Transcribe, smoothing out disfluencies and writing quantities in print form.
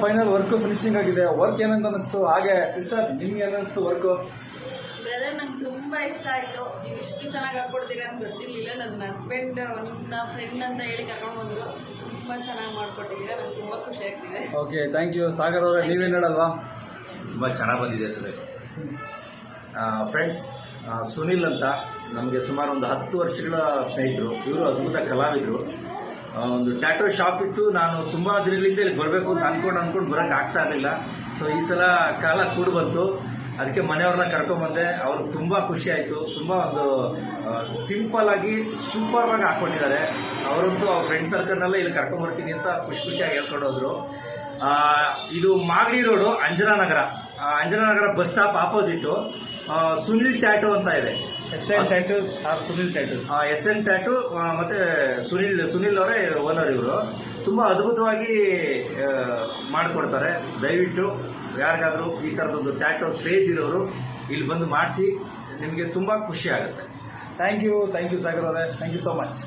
Final work finishing ಆಗಿದೆ. Work ಏನಂತ ಅನಿಸ್ತು? ಹಾಗೆ ಸಿಸ್ಟರ್ ನಿಮ್ಗೆ ಏನಿಸ್ತು ವರ್ಕ್? ಬ್ರದರ್ ನಂಗೆ ತುಂಬಾ ಇಷ್ಟ ಆಯ್ತು. ನೀವು ಇಷ್ಟು ಚೆನ್ನಾಗಿ ಹಾಕೊಡ್ತೀರಾ ಅಂತ ಗೊತ್ತಿರಲಿಲ್ಲ. ನನ್ನ ಹಸ್ಬೆಂಡ್ ನಿಮ್ಮ ಫ್ರೆಂಡ್ ಅಂತ ಹೇಳಿ ಕರ್ಕೊಂಡು ಬಂದರು. ತುಂಬಾ ಚೆನ್ನಾಗಿ ಮಾಡ್ಕೊಟ್ಟಿದ್ದೀರಾ. ನಂಗೆ ತುಂಬಾ ಖುಷಿ ಆಗ್ತಿದೆ. Okay, thank you. ಸಾಗರ್ ಅವರೇ, ನೀವೇನು ಹೇಳಲ್ವಾ? ತುಂಬ ಚೆನ್ನಾಗಿ ಬಂದಿದೆ ಸುರೇಶ್. ಫ್ರೆಂಡ್ಸ್, ಸುನಿಲ್ ಅಂತ ನಮಗೆ ಸುಮಾರು ಒಂದು 10 ವರ್ಷಗಳ ಸ್ನೇಹಿತರು. ಇವರು ಅದ್ಭುತ ಕಲಾವಿದರು. ಒಂದು ಟ್ಯಾಟೋ ಶಾಪ್ ಇತ್ತು. ನಾನು ತುಂಬ ದಿನಗಳಿಂದ ಇಲ್ಲಿ ಬರಬೇಕು ಅಂತ ಅಂದ್ಕೊಂಡು ಬರೋಕ್ಕೆ ಆಗ್ತಾ ಇರಲಿಲ್ಲ. ಸೊ ಈ ಸಲ ಕಾಲ ಕೂಡಿ ಬಂತು. ಅದಕ್ಕೆ ಮನೆಯವ್ರನ್ನ ಕರ್ಕೊಂಬಂದೆ. ಅವ್ರಿಗೆ ತುಂಬ ಖುಷಿ ಆಯಿತು. ತುಂಬ ಒಂದು ಸಿಂಪಲ್ ಆಗಿ ಸೂಪರ್ ಆಗಿ ಹಾಕ್ಕೊಂಡಿದ್ದಾರೆ. ಅವರಂತೂ ಅವ್ರ ಫ್ರೆಂಡ್ ಸರ್ಕಲ್ನಲ್ಲೇ ಇಲ್ಲಿ ಕರ್ಕೊಂಬರ್ತೀನಿ ಅಂತ ಖುಷಿಯಾಗಿ ಹೇಳ್ಕೊಂಡು ಹೋದ್ರು. ಇದು Magadi road, Anjananagar bus stop opposite Sunil tattoo ಅಂತ ಇದೆ. SN tattoos or Sunil tattoos. SN tattoo ಮತ್ತೆ ಸುನಿಲ್ ಅವರೇ ಓನರ್. ಇವರು ತುಂಬ ಅದ್ಭುತವಾಗಿ ಮಾಡಿಕೊಡ್ತಾರೆ. ದಯವಿಟ್ಟು ಯಾರಿಗಾದರೂ ಈ ಥರದೊಂದು ಟ್ಯಾಟೋ ಕ್ರೇಜ್ ಇರೋರು ಇಲ್ಲಿ ಬಂದು ಮಾಡಿಸಿ, ನಿಮಗೆ ತುಂಬ ಖುಷಿ ಆಗುತ್ತೆ. ಥ್ಯಾಂಕ್ ಯು ಸಾಗರ್ ಅವರೇ, ಥ್ಯಾಂಕ್ ಯು ಸೋ ಮಚ್.